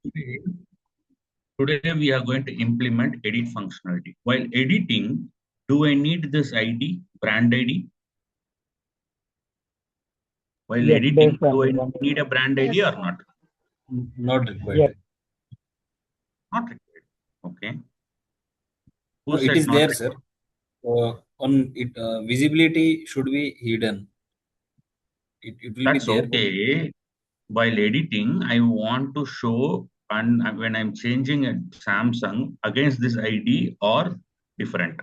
Today, today we are going to implement edit functionality. While editing, do I need this ID, brand ID? While Yes, editing, based on do I one. need a brand ID or not? Not required. Yes. Not required. Okay. Who No, it said is not there, required? sir. On it, visibility should be hidden. It will be That's there. okay. While editing, I want to show, and when I'm changing a Samsung against this ID or different.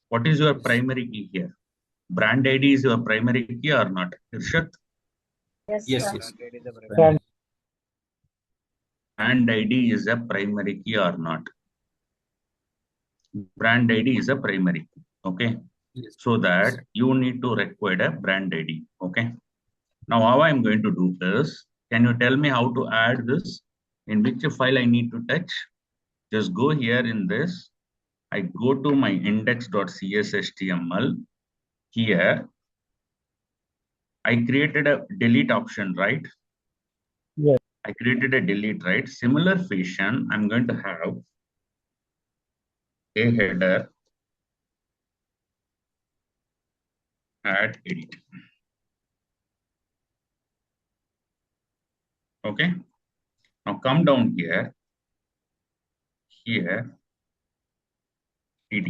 What is your primary key here? Brand ID is your primary key or not? Irshad? Yes, yes. Brand. Brand ID is a primary key or not? Brand ID is a primary key. Okay. Yes. So that you need to require a brand ID. Okay. Now, how I'm going to do this? Can you tell me how to add this? In which file I need to touch? Just go here in this. I go to my index.cshtml. Here, I created a delete option, right? Yes. I created a delete, right? Similar fashion, I'm going to have a header, add edit. Okay. Now come down here. Here, ed.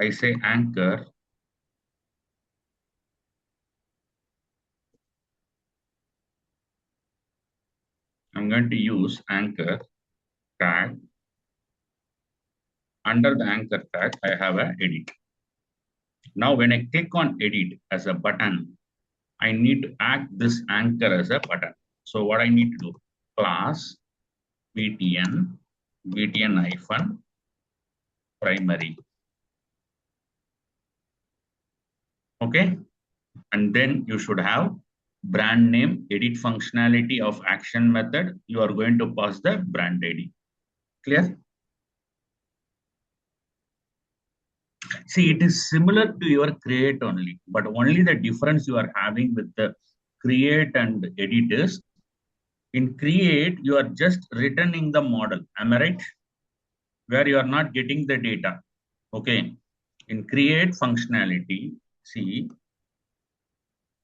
I say anchor. I'm going to use anchor tag. Under the anchor tag, I have a edit. Now, when I click on edit as a button, I need to add this anchor as a button. So what I need to do, class btn hyphen primary. Okay. And then you should have brand name, edit functionality of action method. You are going to pass the brand ID. Clear? See, it is similar to your create only, but only the difference you are having with the create and edit is in create, you are just returning the model. Am I right? Where you are not getting the data. Okay. In create functionality, see,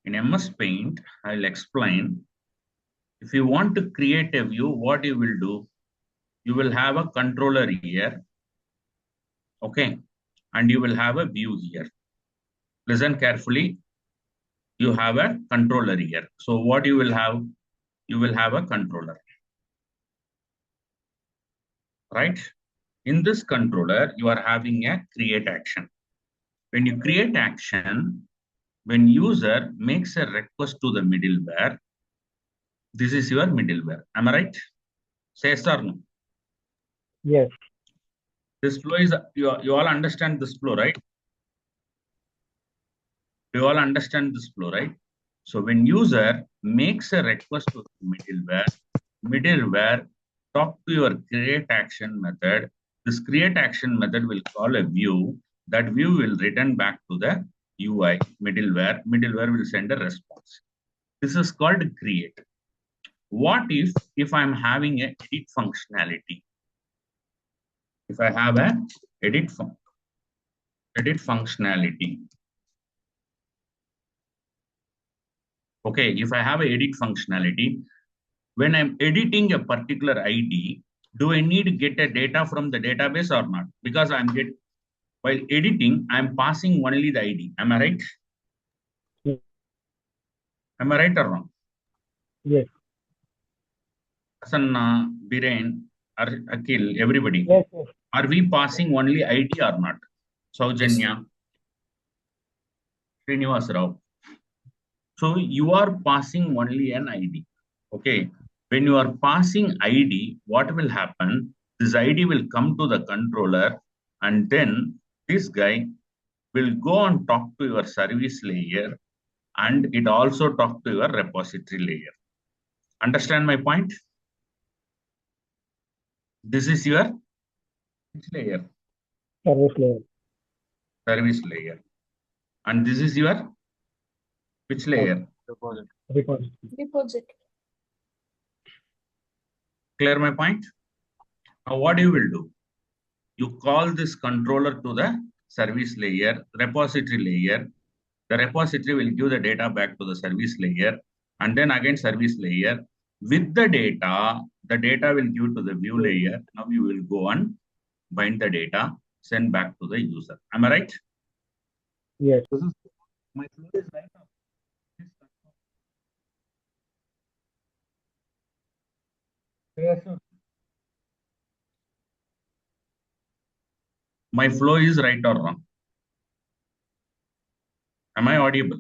in MS Paint, I'll explain. If you want to create a view, what you will do? You will have a controller here. Okay. And you will have a view here. Listen carefully. You have a controller here. So what you will have? You will have a controller. Right? In this controller, you are having a create action. When you create action, when user makes a request to the middleware, this is your middleware. Am I right? Say yes or no? Yes. This flow is, you all understand this flow, right? You all understand this flow, right? So when user makes a request to the middleware talk to your create action method. This create action method will call a view. That view will return back to the UI middleware. Middleware will send a response. This is called create. What if I'm having a edit functionality? If I have a edit functionality. Okay, if I have a edit functionality, when I'm editing a particular ID, do I need to get a data from the database or not? Because while editing, I'm passing only the ID. Am I right? Yes. Am I right or wrong? Yes. Asanna, Biren, Akil, everybody. Yes, yes. Are we passing only ID or not? Saujanya, Srinivas Rao. So you are passing only an ID. Okay. When you are passing ID, what will happen? This ID will come to the controller, and then this guy will go and talk to your service layer, and it also talk to your repository layer. Understand my point? This is your which layer? Service layer. Service layer. And this is your which layer? Repository. Repository. Clear my point? Now what you will do? You call this controller to the service layer, repository layer. The repository will give the data back to the service layer, and then again service layer. With the data will give to the view layer. Now you will go and bind the data, send back to the user. Am I right? Yes. My flow is right now. Yes, sir. My flow is right or wrong? Am I audible?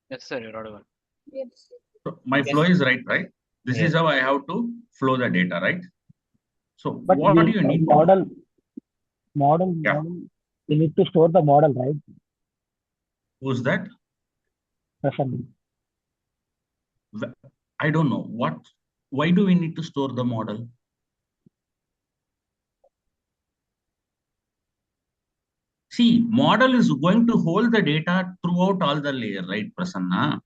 Yes, sir, you're audible. Yes. So my flow is right? This is how I have to flow the data, right? So But what do you need? model, Yeah. you need to store the model, right? Who's that? Prasanna. I don't know. Why do we need to store the model? See, model is going to hold the data throughout all the layer, right, Prasanna?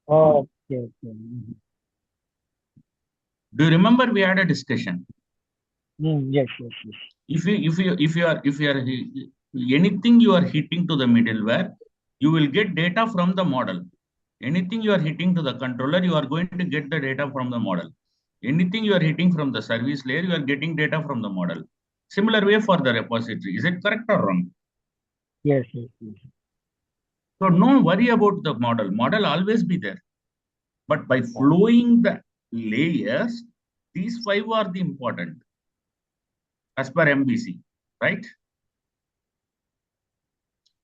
Oh, okay. Do you remember we had a discussion? Yes. If you are anything you are hitting to the middleware, you will get data from the model. Anything you are hitting to the controller, you are going to get the data from the model. Anything you are hitting from the service layer, you are getting data from the model. Similar way for the repository. Is it correct or wrong? Yes. So no worry about the model. Model always be there. But by flowing the layers, these 5 are the important as per MVC, right?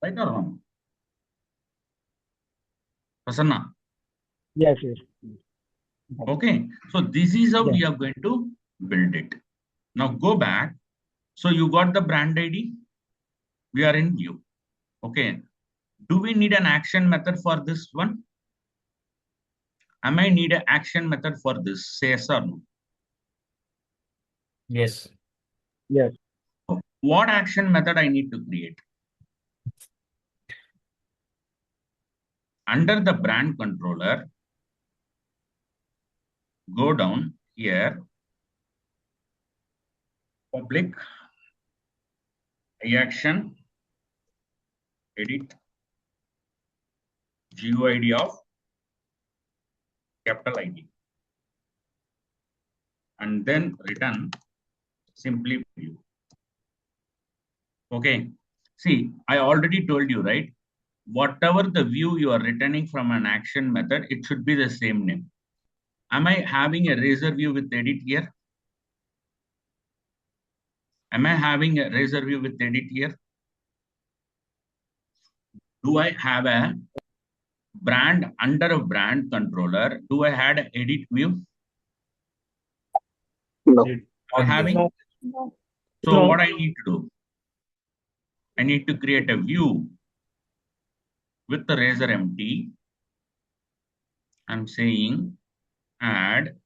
Right or wrong? Prasanna? Yes. Okay. So this is how we are going to build it. Now go back. So you got the brand ID. We are in view. Okay. Do we need an action method for this one? Am I need an action method for this? Say yes or no? Yes. Yes. What action method I need to create? Under the brand controller, go down here, public action, edit, GUID of capital ID, and then return simply view. Okay. See, I already told you, right? Whatever the view you are returning from an action method, it should be the same name. Am I having a razor view with edit here? Am I having a razor view with edit here? Do I have a brand under a brand controller? Do I had an edit view? No. Am I having? No. So what I need to do? I need to create a view with the razor empty. I'm saying add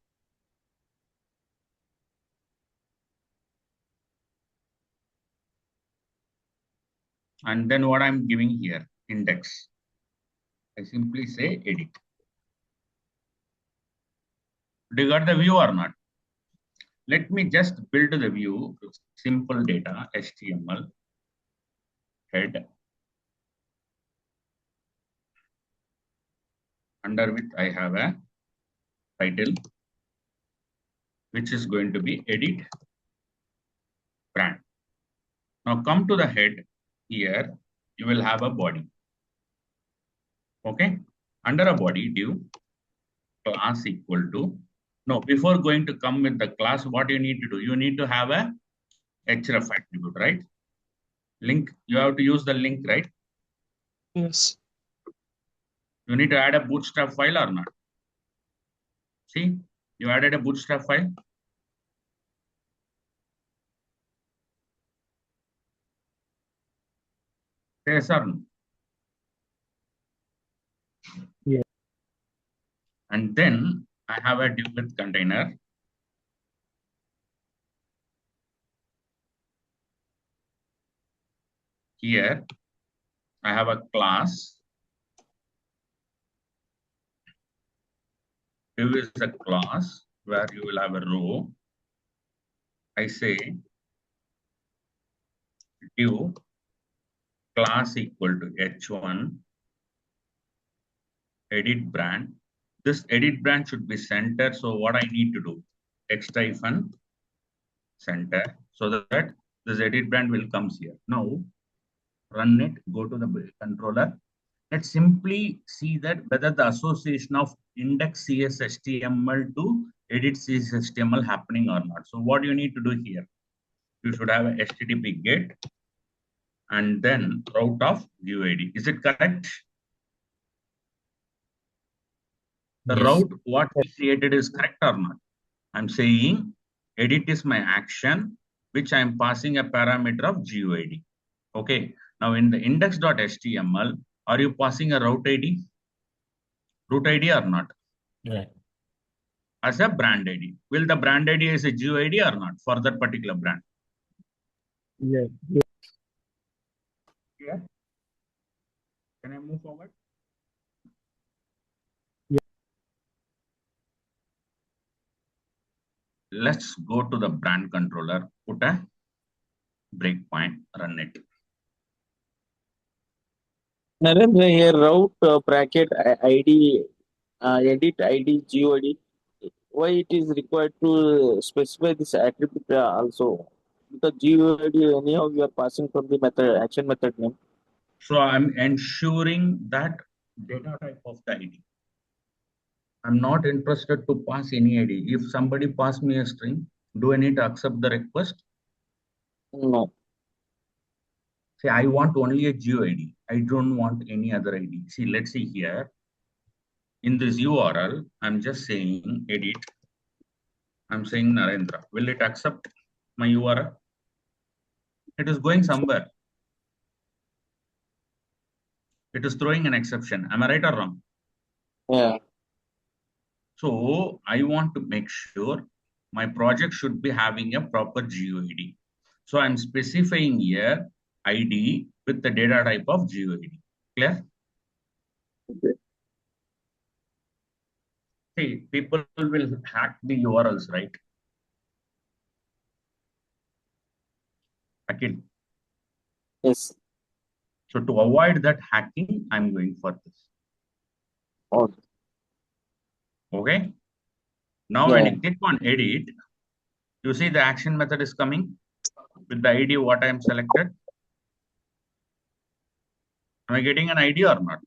and then what I'm giving here, index. I simply say edit. Do you got the view or not? Let me just build the view with simple data, HTML, head, under which I have a title, which is going to be edit brand. Now come to the head here, you will have a body. Okay, under a body div class equal to, no, before going to come with the class, what you need to do, you need to have a href attribute, right? Link, you have to use the link, right? Yes. You need to add a bootstrap file or not? See, you added a bootstrap file. Yes or no? Yes. And then I have a div with container. Here I have a class Div is a class where you will have a row. I say div class equal to h1 edit brand. This edit brand should be center. So what I need to do? X-center so that this edit brand will comes here. Now run it, go to the controller. Let's simply see that whether the association of index CSHTML to edit CSHTML happening or not. So what you need to do here? You should have a HTTP GET and then route of UID. Is it correct? The Yes. route what we created is correct or not? I'm saying edit is my action, which I'm passing a parameter of GUID. Okay. Now in the index.html, are you passing a route ID? Route ID or not? Right. As a brand ID. Will the brand ID is a GUID or not for that particular brand? Yes. Yeah. Can I move forward? Let's go to the brand controller, put a breakpoint, run it. Narendra, here route bracket ID, edit ID, GOD. Why it is required to specify this attribute also? Because GOD anyhow you are passing from the method action method name. So I'm ensuring that data type of the ID. I'm not interested to pass any ID. If somebody pass me a string, do I need to accept the request? No. Say, I want only a GeoID. I don't want any other ID. See, let's see here. In this URL, I'm just saying edit. I'm saying Narendra. Will it accept my URL? It is going somewhere. It is throwing an exception. Am I right or wrong? Yeah. So I want to make sure my project should be having a proper GeoID. So I'm specifying here ID with the data type of GeoID. Clear? Okay. See, people will hack the URLs, right? Akil. Yes. So to avoid that hacking, I'm going for this. Okay. Okay. Now when you click on edit, you see the action method is coming with the ID what I am selected. Am I getting an ID or not?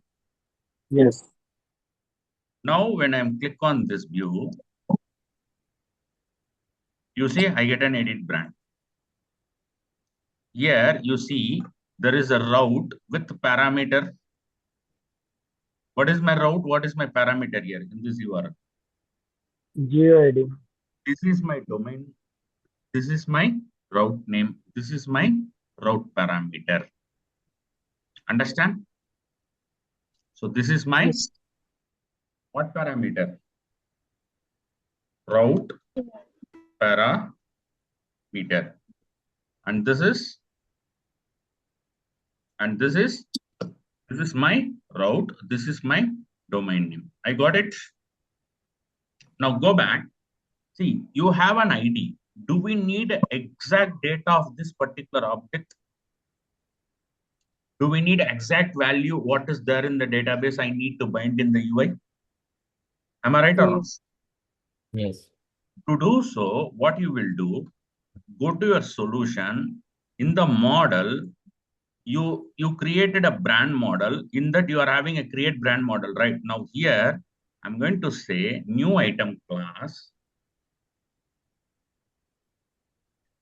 Yes. Now when I click on this view, you see I get an edit brand. Here you see there is a route with parameter. What is my route? What is my parameter here in this URL? GUID. This is my domain. This is my route name. This is my route parameter. Understand? So this is my Yes. what parameter? Route parameter. And this is my route. This is my domain name. I got it. Now go back. See, you have an ID. Do we need exact data of this particular object? Do we need exact value? What is there in the database I need to bind in the UI? Am I right or wrong? Yes. Yes. To do so, what you will do, go to your solution. In the model, you created a brand model. In that you are having a create brand model, right? Now here, I'm going to say new item class.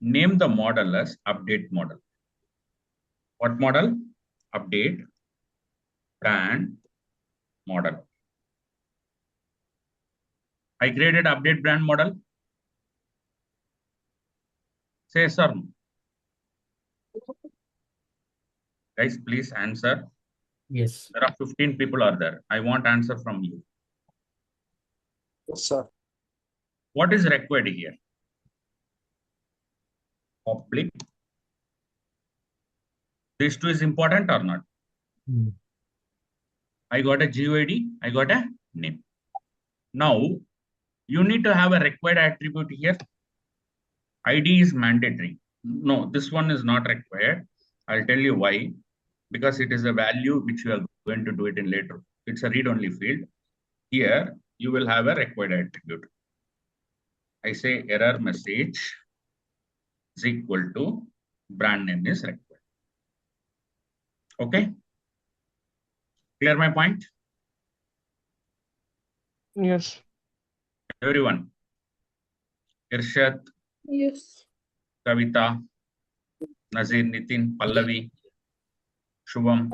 Name the model as update model. What model? Update brand model. I created update brand model. Say yes or no. Guys, please answer. Yes. There are 15 people are there. I want answer from you. Yes, sir. What is required here? Public. These two is important or not? I got a GUID. I got a name. Now, You need to have a required attribute here. ID is mandatory. No, this one is not required. I'll tell you why. Because it is a value which you are going to do it in later. It's a read-only field. Here, you will have a required attribute. I say error message is equal to brand name is required. Okay? Clear my point? Yes. Everyone. Irshad, Yes. Kavita, Nazir, Nitin, Pallavi, Shubham,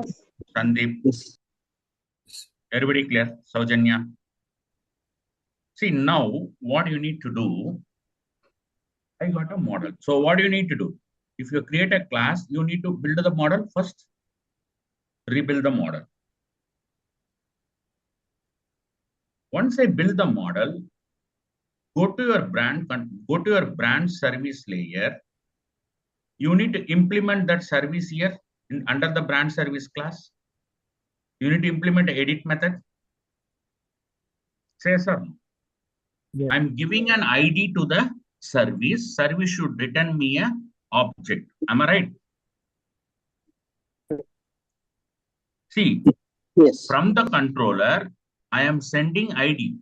Sandeep. Yes. Everybody clear? Saujanya. See, now what you need to do, I got a model. So what do you need to do? If you create a class, you need to build the model first, rebuild the model. Once I build the model, go to your brand service layer. You need to implement that service here under the brand service class. You need to implement the edit method. Say, sir. Yes. I'm giving an ID to the service. Service should return me a object. Am I right? See, Yes. from the controller, I am sending ID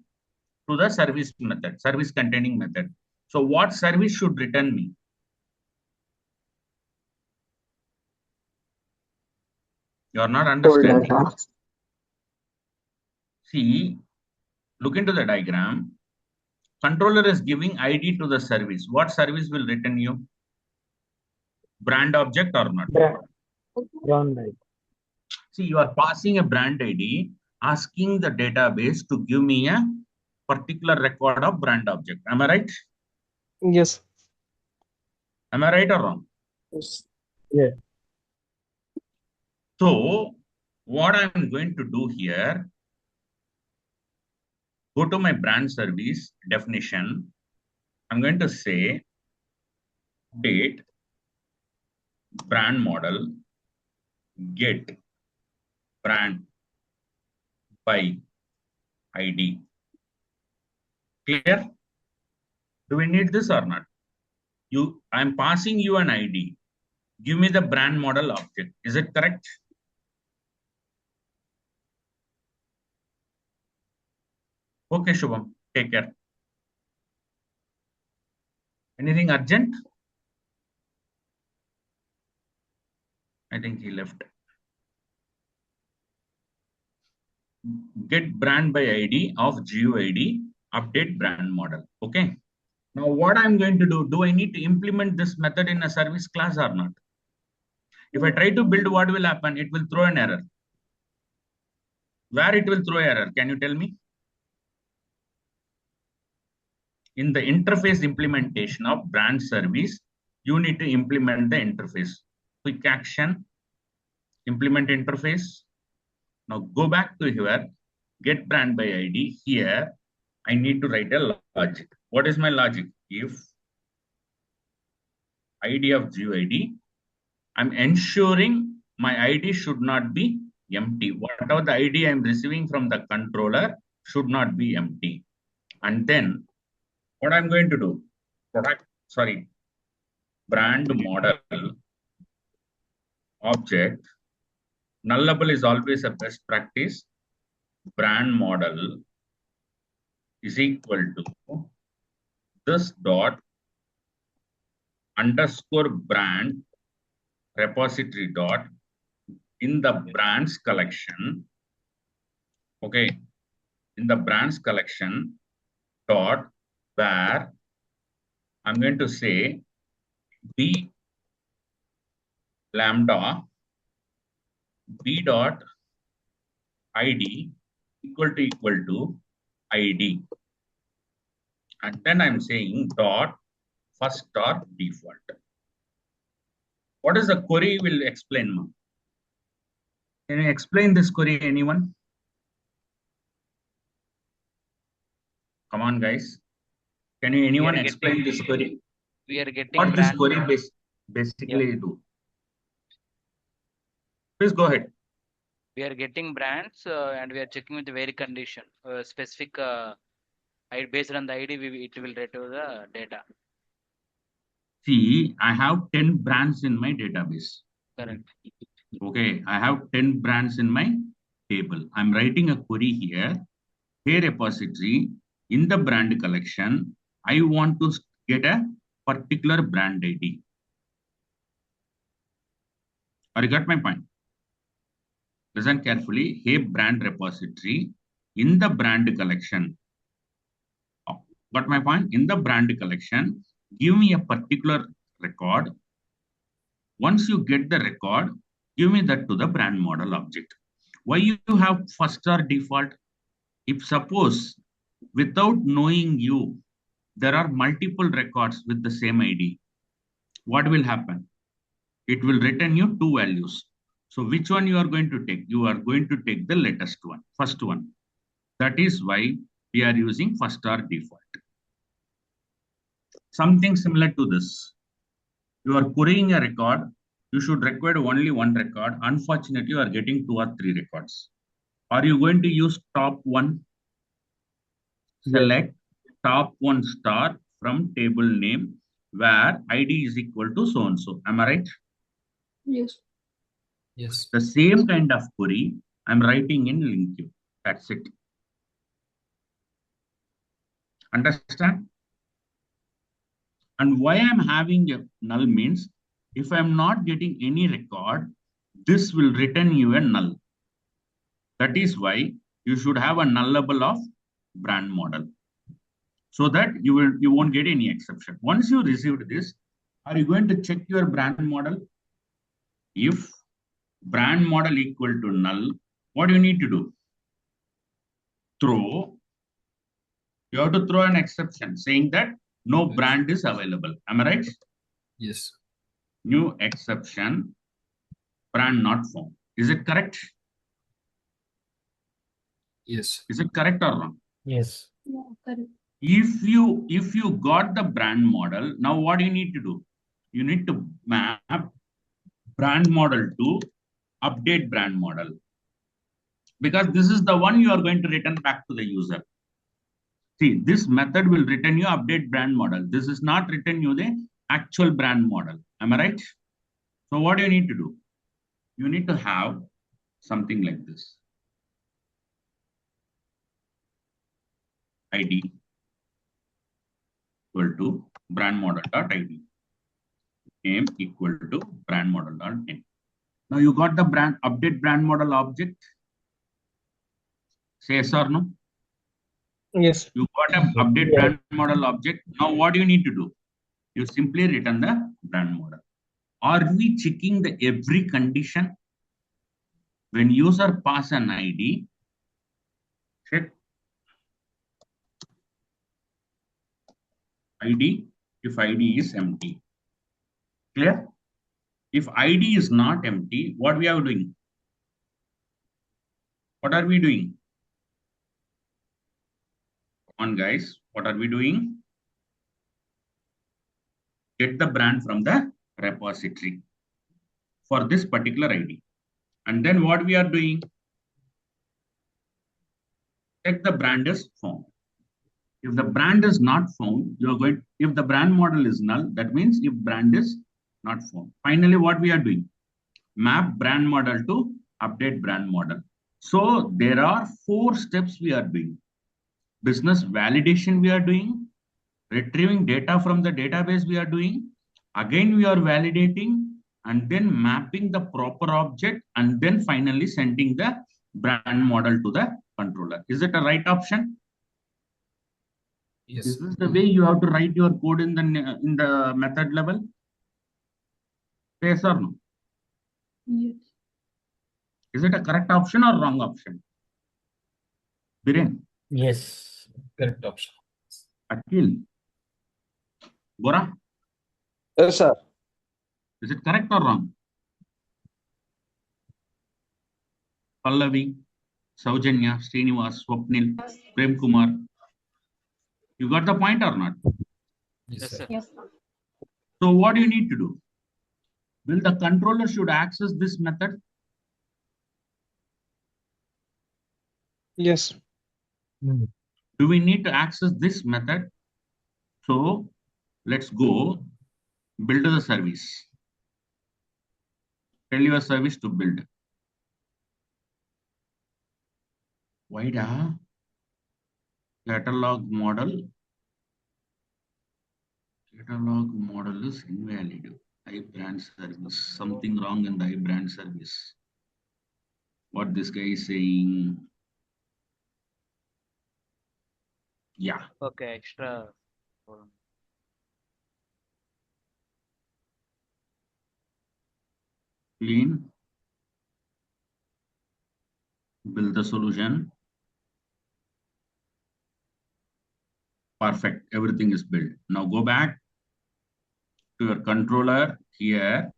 to the service method, service containing method. So what service should return me? You are not understanding. See, look into the diagram. Controller is giving ID to the service. What service will return you? Brand object or not? Brand ID. See, you are passing a brand ID, asking the database to give me a particular record of brand object. Am I right? Yes. Am I right or wrong? Yes. Yes. So, what I'm going to do here, go to my brand service definition. I'm going to say update brand model get brand by ID. Clear? Do we need this or not? I'm passing you an ID. Give me the brand model object. Is it correct? Okay, Shubham. Take care. Anything urgent? I think he left. Get brand by ID of GUID, update brand model. Okay. Now what I'm going to do I need to implement this method in a service class or not? If I try to build, what will happen? It will throw an error. Where it will throw error? Can you tell me? In the interface implementation of brand service, you need to implement the interface. Quick action, implement interface. Now go back to here, get brand by ID. Here, I need to write a logic. What is my logic? If ID of GUID, I'm ensuring my ID should not be empty. Whatever the ID I'm receiving from the controller should not be empty. And then what I'm going to do, brand model object, nullable is always a best practice. Brand model is equal to this dot underscore brand repository dot in the brands collection. Okay, in the brands collection dot where I'm going to say b lambda b dot id equal to id, and then I'm saying dot first or default. What is the query will explain, ma'am? Can you explain this query, anyone? Come on, guys. Can you anyone explain this query? We are getting What this brand. query basically do? Please go ahead. We are getting brands and we are checking with the very condition, specific Based on the ID, it will retrieve the data. See, I have 10 brands in my database. Correct. Okay, I have 10 brands in my table. I'm writing a query here. Hey repository, in the brand collection, I want to get a particular brand ID. Or you got my point? Listen carefully. Hey brand repository, in the brand collection. Oh, got my point? In the brand collection, give me a particular record. Once you get the record, give me that to the brand model object. Why you have first or default? If suppose without knowing you, there are multiple records with the same ID, what will happen? It will return you two values. So which one you are going to take? You are going to take the latest one, first one. That is why we are using first or default. Something similar to this. You are querying a record. You should require only one record. Unfortunately, you are getting 2 or 3 records. Are you going to use top one? Select top one star from table name where ID is equal to so and so. Am I right? Yes. Yes. The same kind of query I'm writing in link queue. That's it. Understand? And why I'm having a null means if I'm not getting any record, this will return you a null. That is why you should have a nullable of brand model, so that you won't get any exception. Once you received this, are you going to check your brand model? If brand model equal to null, what do you need to do? You have to throw an exception saying that no brand is available. Am I right? Yes. New exception, brand not found. Is it correct? Yes. Is it correct or wrong? Yes. Yeah, correct. If you got the brand model, now what do you need to do? You need to map brand model to update brand model, because this is the one you are going to return back to the user. See, this method will return you update brand model. This is not return you the actual brand model. Am I right? So what do you need to do? You need to have something like this. ID equal to brand model dot ID. Name equal to brand model dot name. Now you got the brand update brand model object. Say yes or no? Yes. You got an update brand model object. Now what do you need to do? You simply return the brand model. Are we checking the every condition? When user pass an ID, check ID if ID is empty. Clear? If ID is not empty, what we are doing? What are we doing? Come on, guys. What are we doing? Get the brand from the repository for this particular ID. And then what we are doing? Check the brand is found. If the brand is not found, you're going, if the brand model is null, that means if brand is not found. Finally, what we are doing? Map brand model to update brand model. So there are 4 steps we are doing. Business validation we are doing, retrieving data from the database we are doing, again we are validating, and then mapping the proper object, and then finally sending the brand model to the controller. Is it a right option? Yes. Is this the way you have to write your code in the method level? Yes or no? Yes. Is it a correct option or wrong option? Biren, Yes. Correct option. Akhil, Gora, Yes, sir. is it correct or wrong? Pallavi, Saujanya, Srinivas, Swapnil, Prem Kumar. You got the point or not? Yes, Yes, sir. sir. Yes. So what do you need to do? Will the controller should access this method? Yes. Hmm. Do we need to access this method? So let's go build the service. Tell your service to build. Why catalog model is invalid. iBrand service. Something wrong in the iBrand service. What this guy is saying. Yeah. Okay, extra. Clean. Build the solution. Perfect. Everything is built. Now go back to your controller here.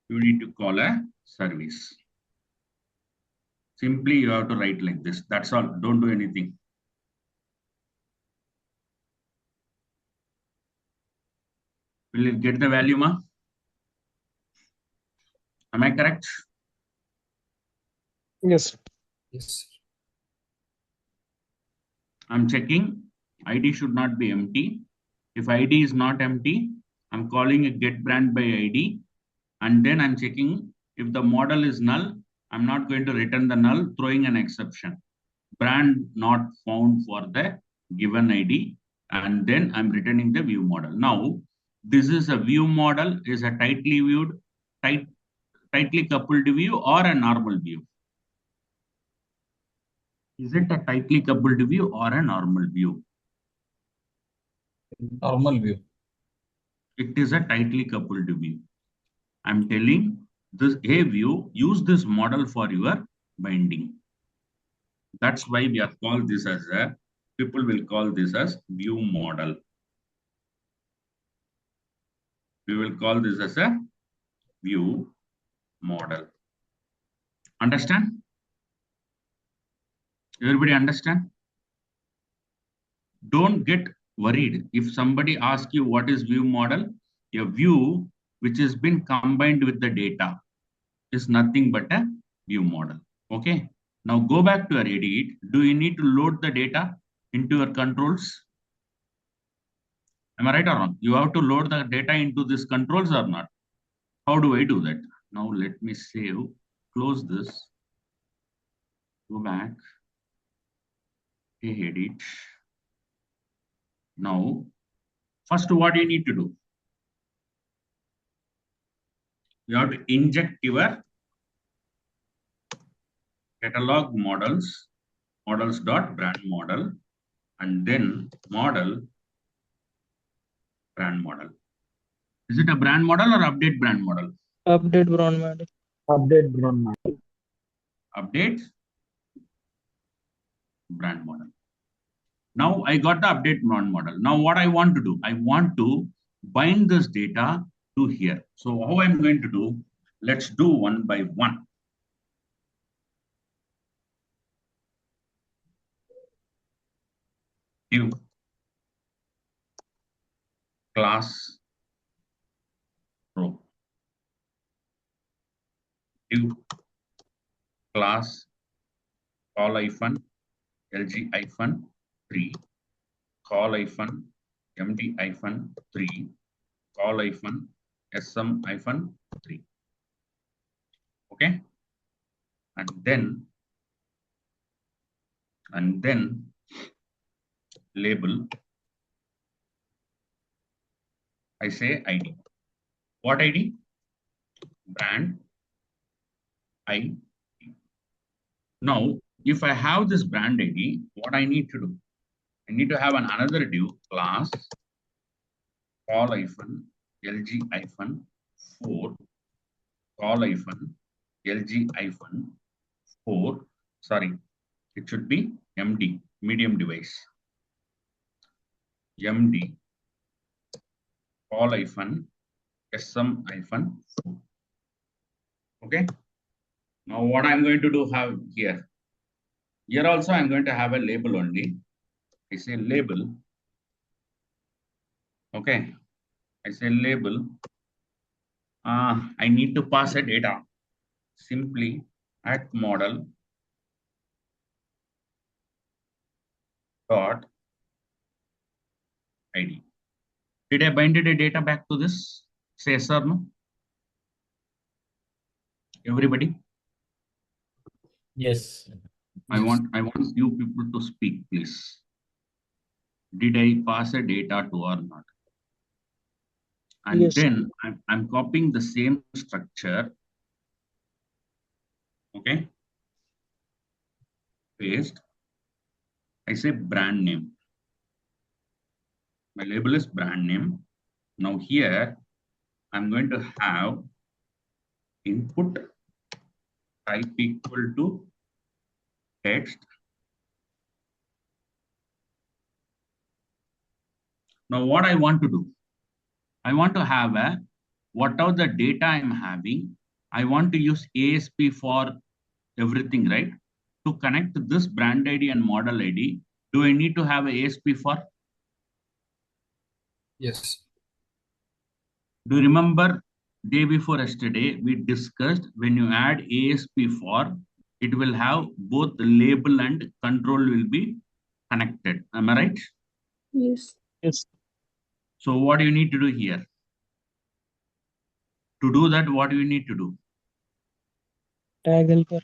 You need to call a service. Simply you have to write like this. That's all. Don't do anything. Will it get the value, ma? Am I correct? Yes. Yes. I'm checking. ID should not be empty. If ID is not empty, I'm calling a get brand by ID. And then I'm checking if the model is null. I'm not going to return the null, throwing an exception. Brand not found for the given ID. And then I'm returning the view model. Now, this is a view model, is a tightly viewed, tightly coupled view or a normal view. Is it a tightly coupled view or a normal view? Normal view. It is a tightly coupled view. I'm telling this A view, use this model for your binding. That's why we have called this as a, people will call this as view model. We will call this as a view model. Understand? Everybody understand? Don't get worried. If somebody asks you what is view model, a view which has been combined with the data is nothing but a view model. Okay. Now go back to your edit. Do you need to load the data into your controls? Am I right or wrong? You have to load the data into these controls or not? How do I do that? Now let me save, close this, go back, edit. Now, first what you need to do? You have to inject your catalog models, models.brand model, and then model brand model. Is it a brand model or update brand model? Update brand model. Update brand model. Update brand model. Now I got the update brand model. Now what I want to do? I want to bind this data to here. So how I'm going to do? Let's do one by one. Div class row. Div class call hyphen lg hyphen 3, call hyphen md hyphen 3, call hyphen sm hyphen 3. Okay. And then label, I say ID. What ID? Brand ID. Now, if I have this brand ID, what I need to do? I need to have another div class call hyphen lg hyphen 4, call hyphen lg hyphen 4. Sorry, it should be MD, medium device. MD call hyphen sm hyphen 4. Okay. Now what I'm going to do have here? Here also I'm going to have a label only. I say label. Okay. I say label. I need to pass a data. Simply at model dot ID. Did I bind a data back to this? Say yes or no? Everybody? Yes. I want you people to speak, please. Did I pass a data to or not? And Yes. then I'm copying the same structure. Okay. Paste. I say brand name. My label is brand name. Now here, I'm going to have input type equal to text. Now what I want to do, I want to have a, whatever the data I'm having, I want to use ASP for everything, right? To connect this brand ID and model ID, do I need to have a ASP for? Yes. Do you remember day before yesterday, we discussed when you add ASP for, it will have both the label and control will be connected. Am I right? Yes. Yes. So what do you need to do here? To do that, what do you need to do? Tag helper.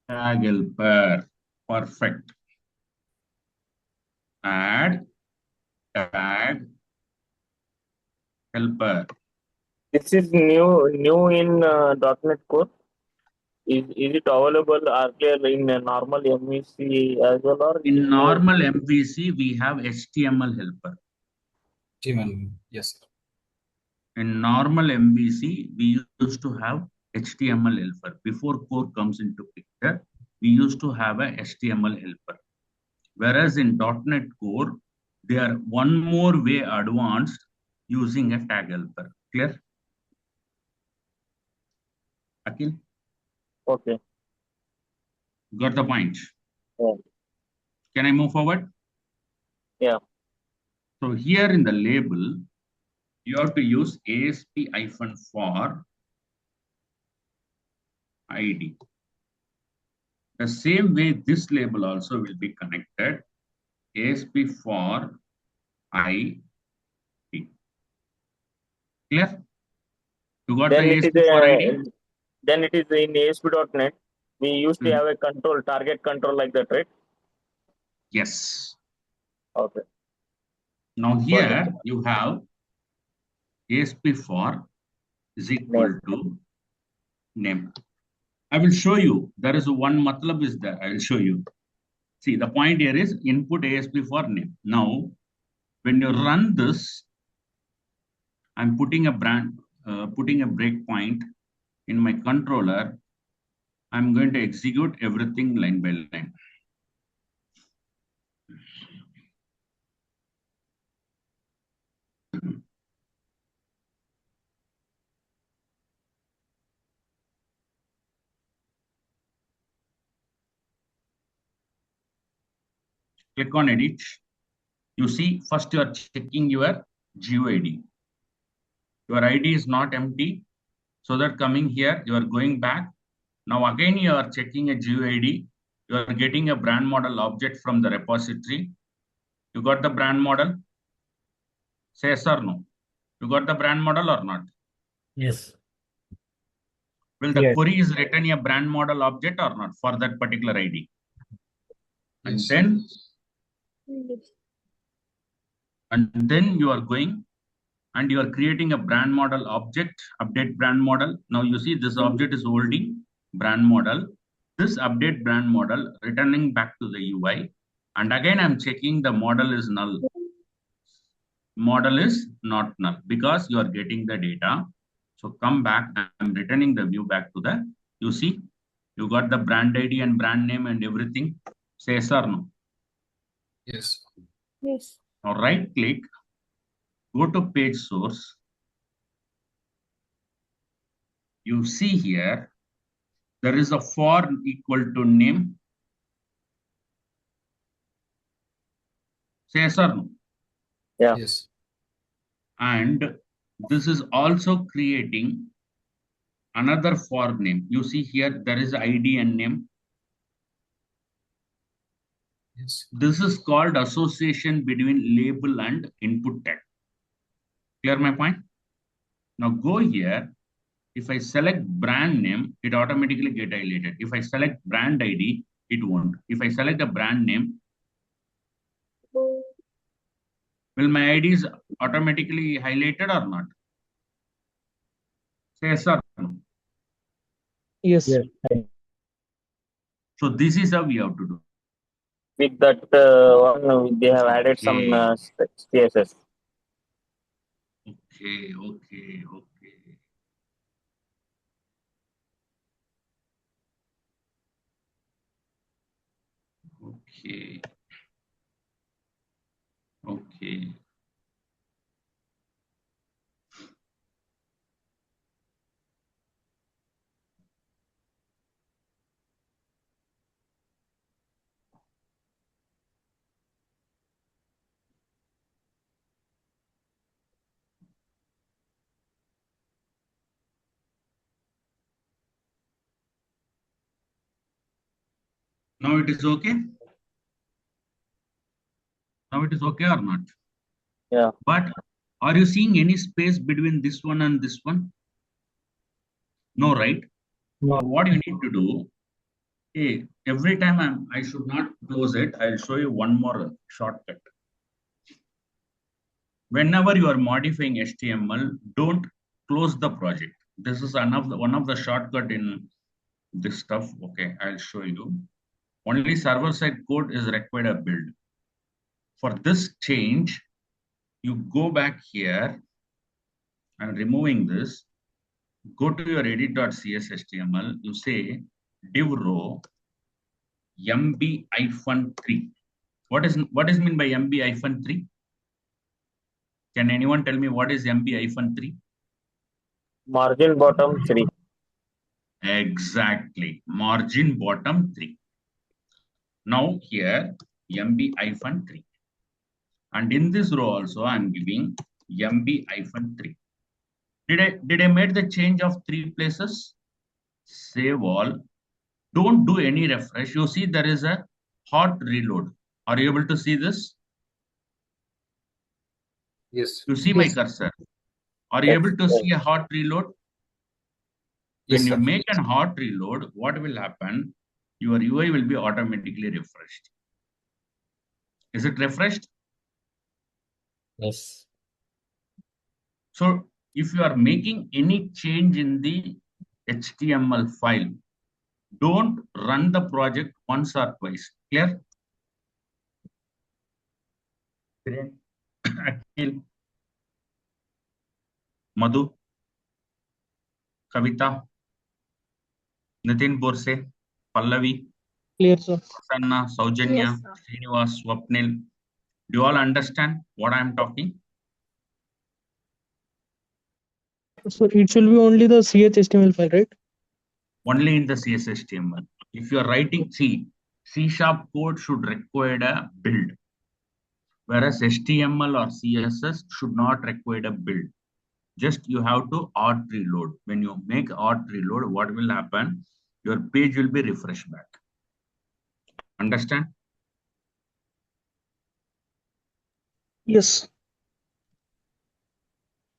Tag helper. Perfect. Add tag helper. This is new in .NET Core. Is it available earlier in a normal MVC as well, or it is In new? normal MVC, we have HTML helper. Yes. In normal MVC, we used to have HTML helper. Before core comes into picture, we used to have a HTML helper. Whereas in .NET Core, they are one more way advanced using a tag helper. Clear? Akhil? Okay. Got the point? Yeah. Can I move forward? Yeah. So here in the label, you have to use ASP-for ID. The same way this label also will be connected, ASP for ID. Clear? You got Then the it is ASP for ID? then it is in ASP.NET. We used to Hmm. have a control, target control like that, right? Yes. Okay. Now Got it. here you have ASP for is equal Name. to name. I will show you. There is one matlab is there. I will show you. See, the point here is input ASP for name. Now, when you run this, I'm putting a breakpoint in my controller. I'm going to execute everything line by line. Click on edit. You see, first you are checking your GUID. Your ID is not empty. So that coming here, you are going back. Now again, you are checking a GUID. You are getting a brand model object from the repository. You got the brand model? Say yes or no. You got the brand model or not? Yes. Will the Yes. query is written a brand model object or not for that particular ID? And Yes. then Yes. you are going and you are creating a brand model object, update brand model. Now you see this object is holding brand model. This update brand model returning back to the UI. And again, I'm checking the model is null. Model is not null because you are getting the data. So come back, I'm returning the view back to the, you see, you got the brand ID and brand name and everything. Say yes or no. Yes. Yes. Now right click, go to page source. You see here, there is a for equal to name. Say yes or no. Yeah. Yes. And this is also creating another for name. You see here, there is ID and name. Yes. This is called association between label and input tag. Clear my point? Now go here. If I select brand name, it automatically get highlighted. If I select brand ID, it won't. If I select a brand name, will my IDs automatically highlighted or not? Say yes or no. Yes. Yes. So this is how we have to do. With that one, they have added some Okay. CSS. Okay, okay, okay. Okay. Okay. Now it is okay? Now it is okay or not? Yeah. But are you seeing any space between this one and this one? No, right? No. What you need to do, hey, every time I should not close it, I'll show you one more shortcut. Whenever you are modifying HTML, don't close the project. This is one of the shortcut in this stuff. Okay, I'll show you. Only server-side code is required a build. For this change, you go back here. I'm removing this. Go to your edit.cshtml. You say div row mb-3. What is mean by mb-3? Can anyone tell me what is mb-3? Margin bottom 3. Exactly. Margin bottom 3. Now here mb-3. And in this row also I'm giving mb-3. Did I make the change of 3 places? Save all. Don't do any refresh. You see there is a hot reload. Are you able to see this? Yes. You see my Yes. cursor. Are you Yes. able to see a hot reload? Yes, When you sir. make an hot reload, what will happen? Your UI will be automatically refreshed. Is it refreshed? Yes. So if you are making any change in the HTML file, don't run the project once or twice. Clear? Akhil, Madhu, Kavita, Nitin Borse, Pallavi, Clear, sir. Sanna, Saujanya, Yes, sir. Srinivas, Swapnil. Do you all understand what I am talking? So it should be only the CHTML file, right? Only in the CSS/HTML. If you are writing C# code should require a build, whereas HTML or CSS should not require a build. Just you have to auto reload. When you make auto reload, what will happen? Your page will be refreshed back. Understand? Yes.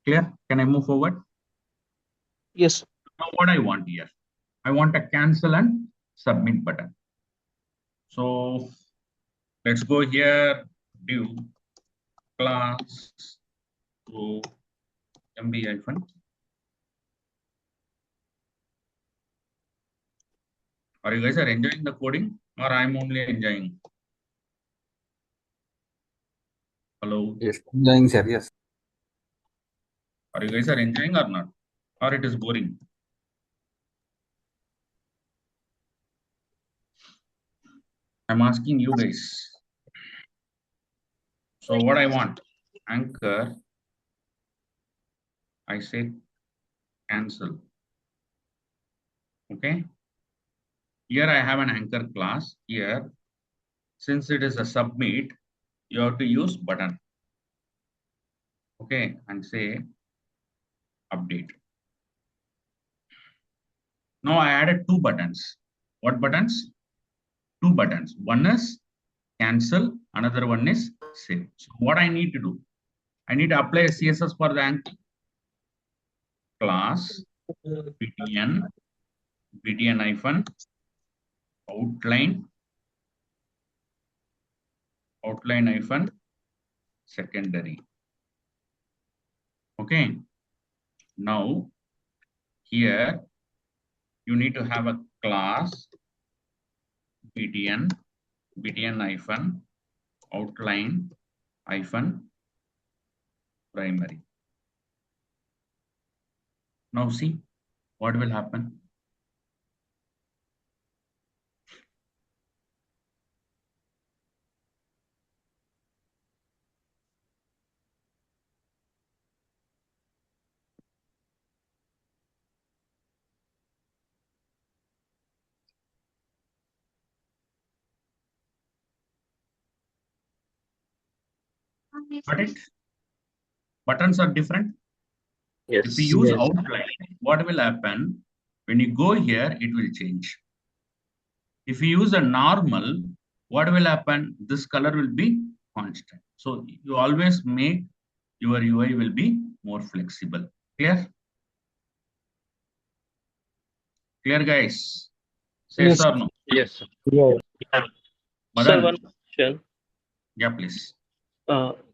Clear? Can I move forward? Yes. Now what I want here? I want a cancel and submit button. So let's go here, div class to mb-. Are you guys are enjoying the coding or I'm only enjoying? Hello? Yes. Enjoying, sir. Yes. Are you guys are enjoying or not? Or it is boring? I'm asking you guys. So what I want, anchor, I say cancel. Okay. Here I have an anchor class. Here, since it is a submit, you have to use button. Okay, and say update. Now I added 2 buttons. What buttons? 2 buttons. One is cancel. Another one is save. So what I need to do, I need to apply a CSS for the anchor class btn hyphen outline hyphen secondary. Okay. Now here you need to have a class btn hyphen outline hyphen primary. Now see what will happen. Got it? Buttons are different. Yes. If we use Yes. outline, what will happen? When you go here, it will change. If you use a normal, what will happen? This color will be constant. So you always make your UI will be more flexible. Clear? Clear, guys? Yes Yes. or no? Yes, sir. Yeah. Sir, Madan? one question. Yeah, please.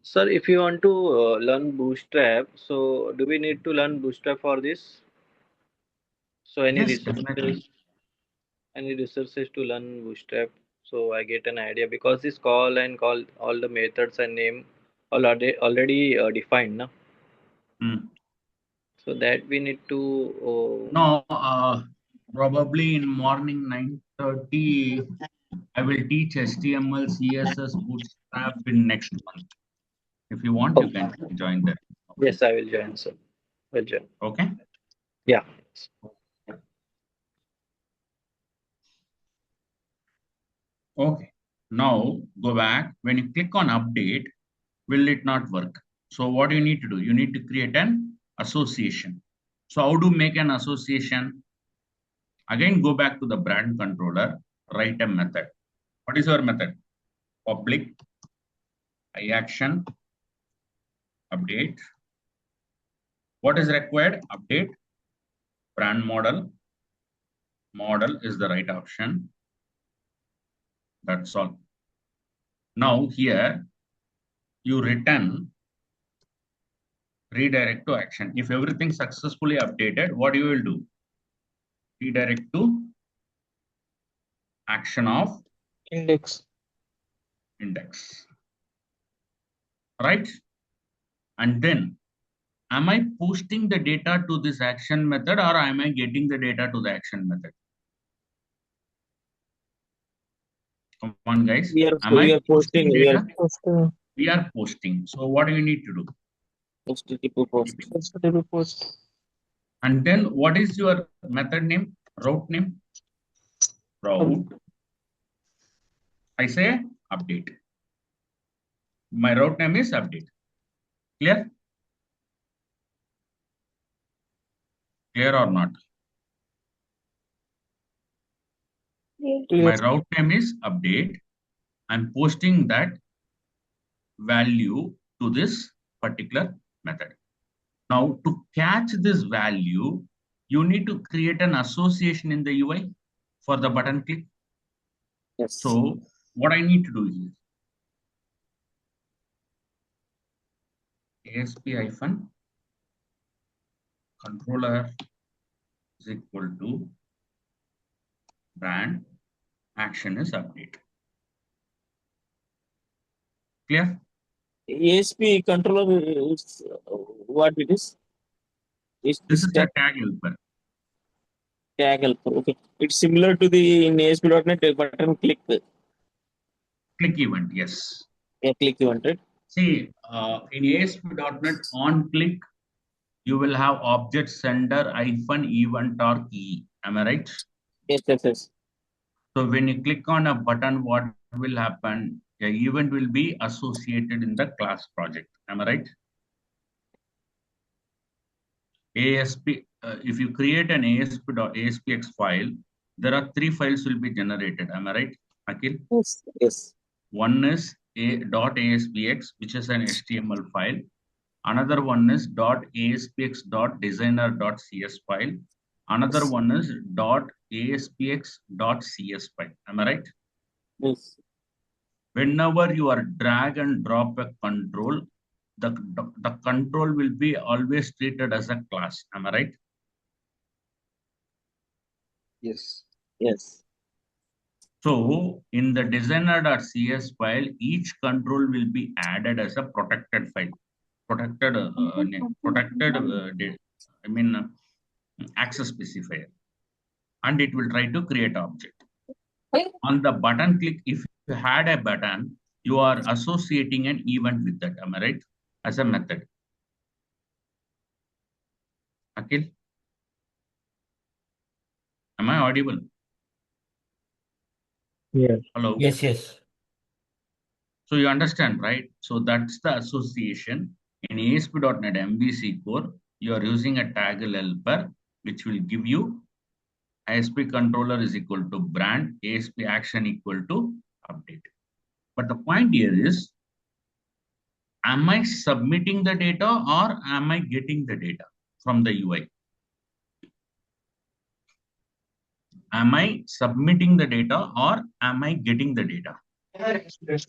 Sir, if you want to learn Bootstrap, so do we need to learn Bootstrap for this? So Yes, definitely. any resources to learn Bootstrap? So I get an idea because this call and call all the methods and name already defined, no? Hmm. So that we need to. No, probably in morning 9:30, I will teach HTML, CSS, Bootstrap in next month. If you want, you can join there. Yes, I will join, sir. Will join. Okay. Yeah. Okay. Now go back. When you click on update, will it not work? So what you need to do? You need to create an association. So how to make an association? Again, go back to the brand controller, write a method. What is your method? Public iAction update. What is required? Update brand model. Model is the right option. That's all. Now here you return redirect to action. If everything successfully updated, what you will do? Redirect to action of Index. index. Right? And then, am I posting the data to this action method or am I getting the data to the action method? Come on, guys. We are Am I posting. data? Post. We are posting. So what do you need to do? HTTP post. HTTP post. And then what is your method name? Route name? Route. I say update. My route name is update. Clear? Clear or not? Yes. My route name is update. I'm posting that value to this particular method. Now, to catch this value, you need to create an association in the UI for the button click. Yes. So, what I need to do here, ASP hyphen controller is equal to brand action is update. Clear? ASP controller is what it is? This is a tag helper. Tag helper. Okay. It's similar to the in ASP.NET button click. Click event, yes. Yeah, click event, right? See, in ASP.NET on click, you will have object sender hyphen event or key. Am I right? Yes, yes, yes. So when you click on a button, what will happen? The event will be associated in the class project. Am I right? ASP, if you create an ASP.ASPX file, there are 3 files will be generated. Am I right, Akhil? Yes, yes. One is a.aspx, which is an HTML file. Another one is .aspx.designer.cs file. Another one is .aspx.cs file. Am I right? Yes. Whenever you are drag and drop a control, the control will be always treated as a class. Am I right? Yes. Yes. So in the designer.cs file, each control will be added as a protected file, protected, access specifier, and it will try to create object. On the button click, if you had a button, you are associating an event with that. Am I right? As a method. Akhil, am I audible? Yes. Hello. Yes, yes. So you understand, right? So that's the association. In ASP.NET MVC core, you are using a toggle helper, which will give you ASP controller is equal to brand, ASP action equal to update. But the point here is, am I submitting the data or am I getting the data from the UI? Am I submitting the data or am I getting the data?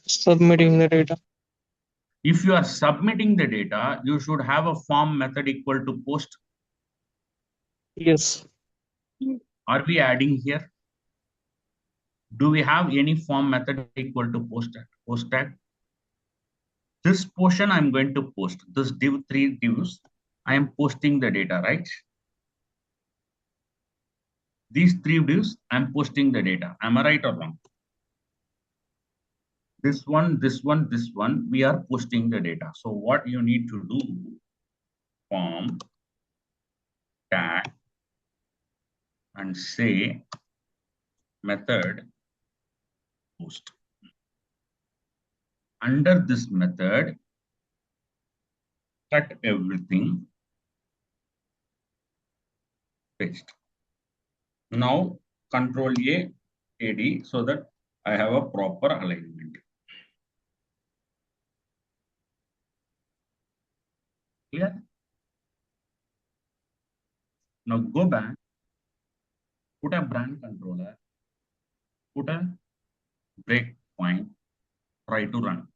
Submitting the data. If you are submitting the data, you should have a form method equal to post. Yes. Are we adding here? Do we have any form method equal to post tag? This portion I'm going to post. This div, 3 divs, I am posting the data, right? These 3 divs, I'm posting the data. Am I right or wrong? This one, this one, this one, we are posting the data. So what you need to do, form tag and say method post. Under this method, cut everything, paste. Now control A, AD, so that I have a proper alignment. Clear? Now go back, put a brand controller, put a breakpoint, try to run.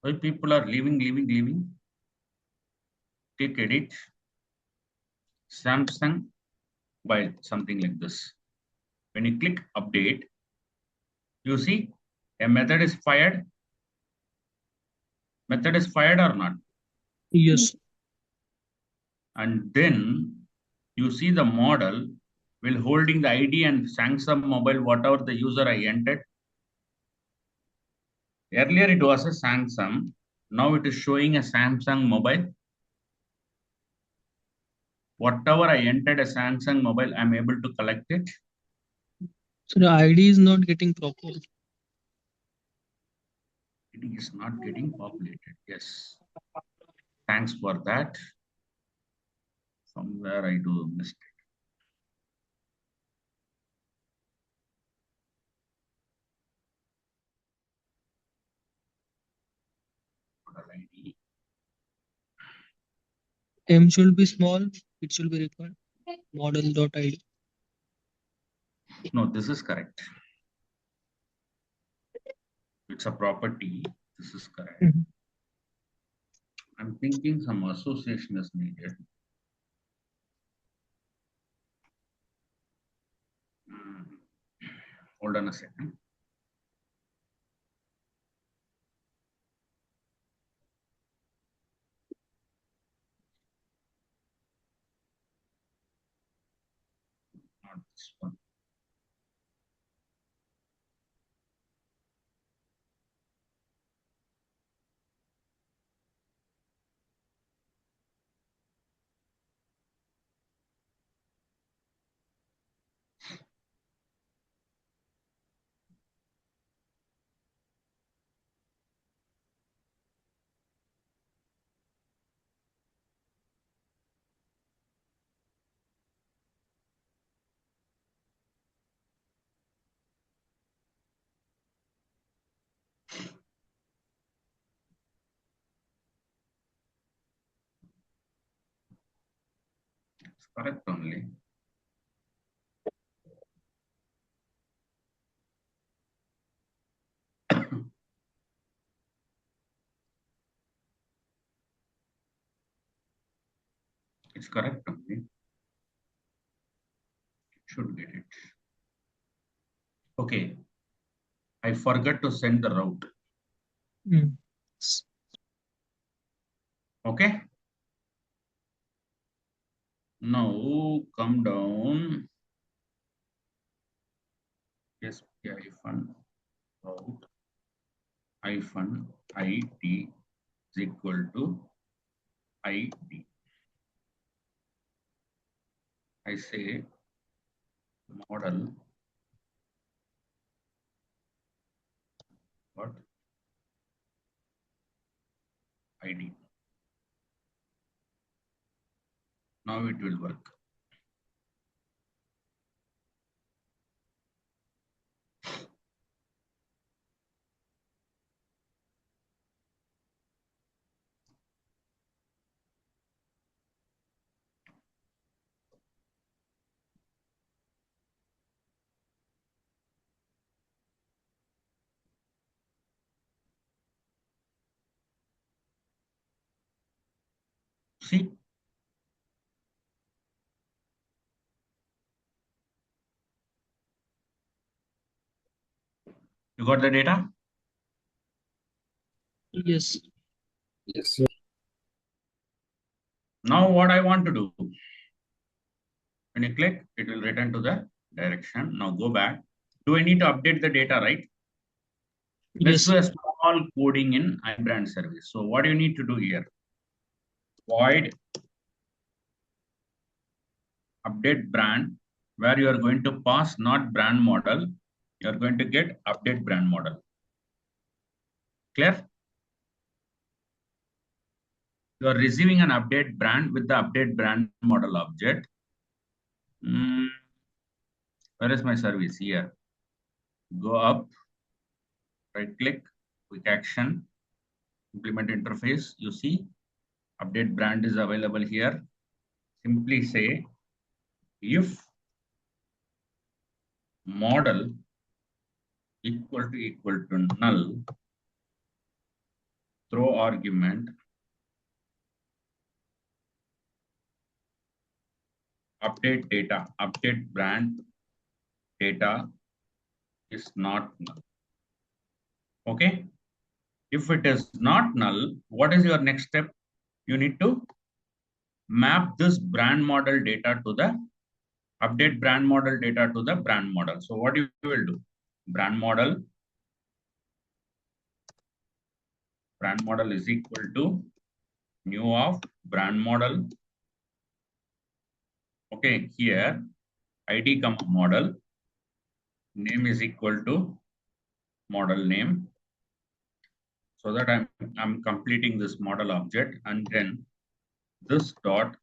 Why people are leaving? Click edit, Samsung, while something like this. When you click update, you see a method is fired. Method is fired or not? Yes. And then you see the model will holding the ID and Samsung mobile, whatever the user I entered. Earlier it was a Samsung. Now it is showing a Samsung mobile. Whatever I entered a Samsung mobile, I'm able to collect it. So the ID is not getting proper. It is not getting populated. Yes. Thanks for that. Somewhere I do a mistake. ID. M should be small. It should be required. Model.id. No, this is correct. It's a property. This is correct. I'm thinking some association is needed. Hold on a second. Not this one. Correct only. It's correct only. Should get it. Okay. I forgot to send the route. Mm. Okay. Now come down. Yes, hyphen route hyphen ID is equal to ID. I say model what ID. Now it will work. See, you got the data? Yes. Yes. Now what I want to do, when you click, it will return to the direction. Now go back. Do I need to update the data, right? Let's Yes. do a small coding in iBrand service. So what do you need to do here? Void update brand, where you are going to pass not brand model, you are going to get update brand model. Clear? You are receiving an update brand with the update brand model object. Where is my service? Here. Go up, right click, quick action, implement interface. You see, update brand is available here. Simply say if model equal to null, throw argument update data, update brand data is not null. Okay. If it is not null, what is your next step? You need to map this brand model data to the update brand model data to the brand model. So what you will do? Brand model is equal to new of brand model. Okay, here ID comma model, name is equal to model name, so that I'm completing this model object, and then this dot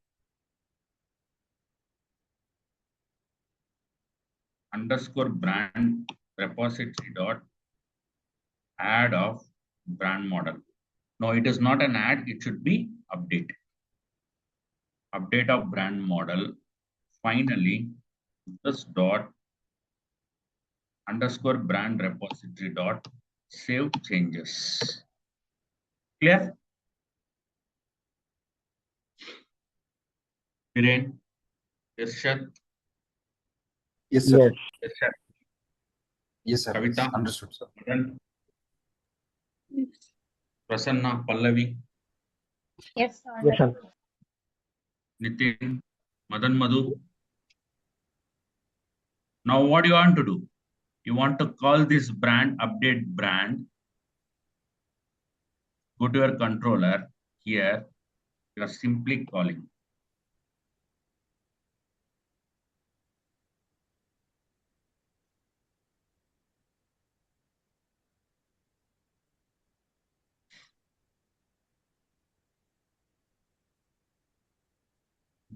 underscore brand repository dot add of brand model. No, it is not an add, it should be update. Update of brand model. Finally, this dot underscore brand repository dot save changes. Clear? Hiren? Yes, sir. Yes, sir. Yes. Yes, sir. Yes, sir. Kavita? Understood, sir. Madan? Yes. Prasanna? Pallavi? Yes, Yes, sir. Nitin? Madan Madhu? Now what do you want to do? You want to call this brand update brand. Go to your controller. Here, you are simply calling.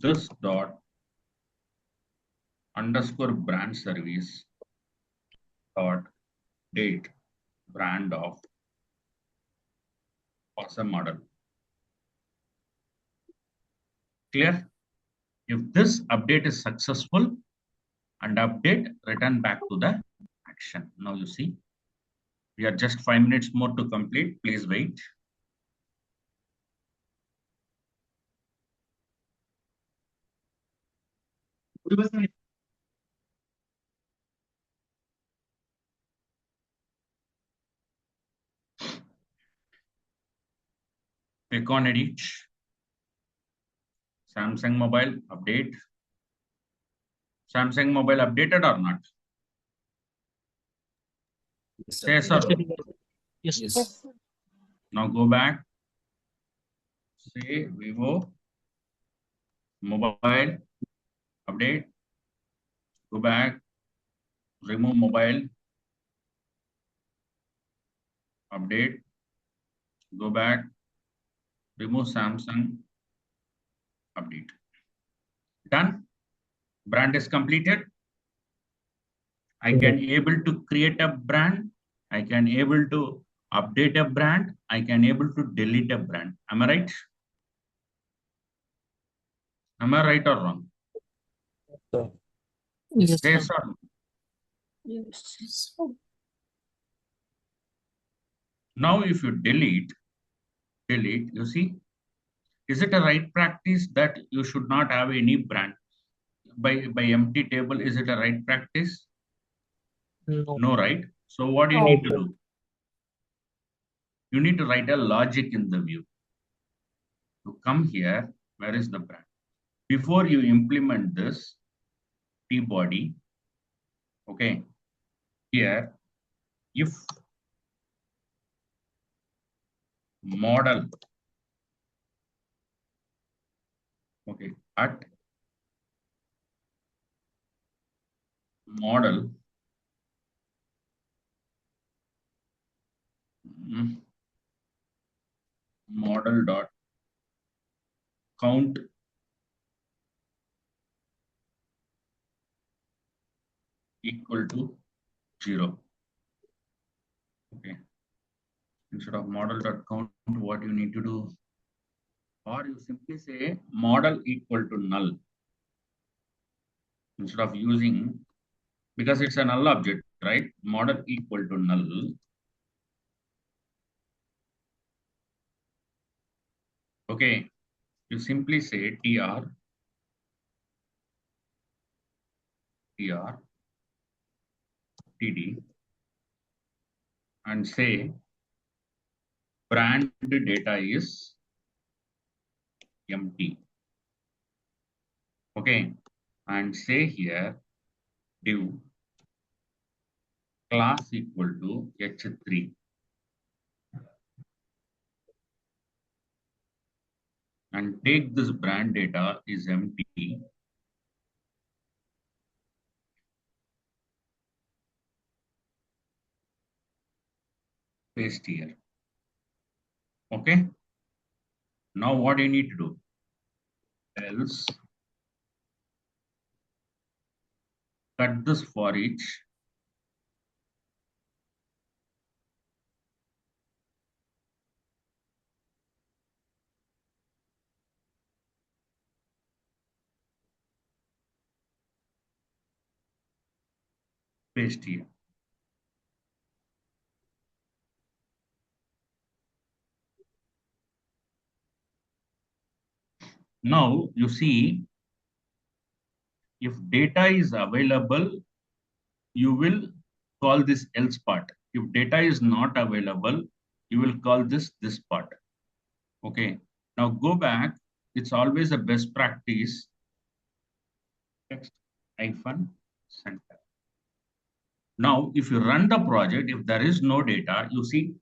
This dot underscore brand service dot date brand of awesome model. Clear? If this update is successful, and update, return back to the action. Now you see, we are just 5 minutes more to complete. Please wait. Click on edit. Samsung mobile update. Samsung mobile updated or not? Yes, Say sir. sir. Yes. Yes. Yes. Now go back. Say Vivo mobile update. Go back. Remove mobile update. Go back. Remove Samsung update. Done. Brand is completed. I can able to create a brand. I can able to update a brand. I can able to delete a brand. Am I right? Am I right or wrong? Yes, Say sir. yes or no. Yes. Now, if you delete, you see, is it a right practice that you should not have any brand by empty table? Is it a right practice? No. No, right? So what do you need to do? You need to write a logic in the view. To come here, where is the brand? Before you implement this T body, okay, here, if model, okay, at model, model dot count equal to 0. Okay. Instead of model dot count, what you need to do, or you simply say model equal to null instead of using, because it's a null object, right? Model equal to null. Okay. You simply say tr td and say brand data is empty. Okay. And say here div class equal to h3 and take this brand data is empty, paste here. Okay. Now what do you need to do? Else cut this for each, paste here. Now you see, if data is available, you will call this else part. If data is not available, you will call this part. Okay. Now go back. It's always a best practice. Text hyphen center. Now, if you run the project, if there is no data, you see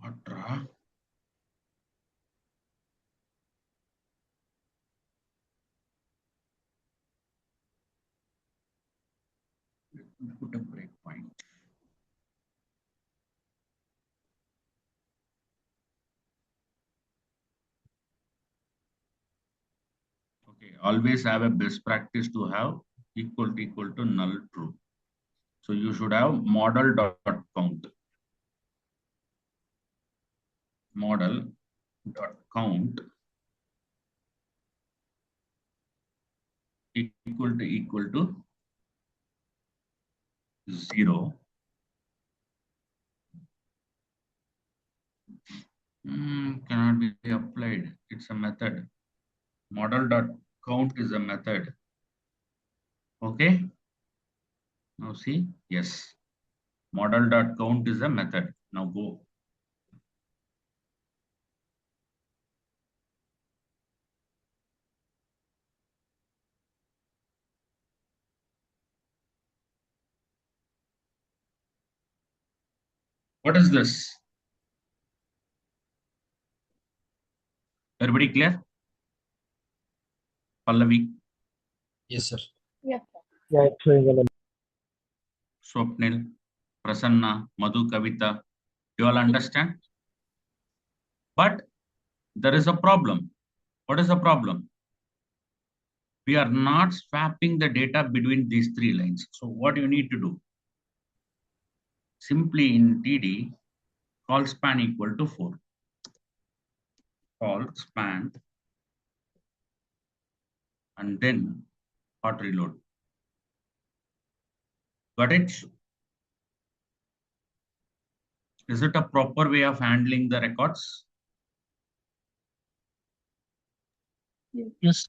what draw. Put a breakpoint. Okay, always have a best practice to have equal to null true. So you should have model dot count. Model dot count equal to 0. Cannot be applied. It's a method. Model dot count is a method. Okay. Now see, yes. Model dot count is a method. Now go. What is this? Everybody clear? Pallavi, Yes, sir. Yeah. Yeah, it's showing an Swapnil, Prasanna, Madhu, Kavita. You all understand? But there is a problem. What is the problem? We are not swapping the data between these three lines. So what you need to do? Simply in TD, call span equal to 4. Call span and then hot reload. Got it? Is it a proper way of handling the records? Yes.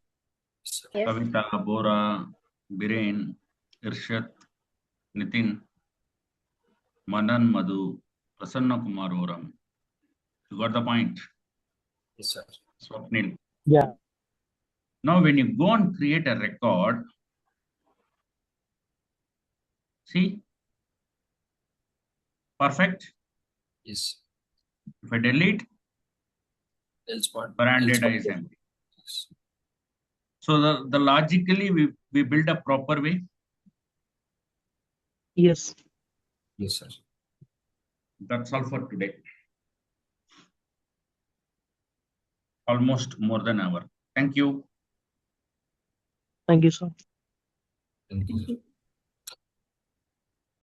Yes. Kavita, Bora, Biren, Irshad, Nitin, Manan, Madhu, Prasanna Kumar Oram. You got the point? Yes, sir. Swapnil. Yeah. Now when you go and create a record, see? Perfect. Yes. If I delete, Else part. brand Else data part. is empty. Yes. So the logically we build a proper way. Yes. Yes, sir. That's all for today. Almost more than an hour. Thank you. Thank you, sir. Thank you, sir.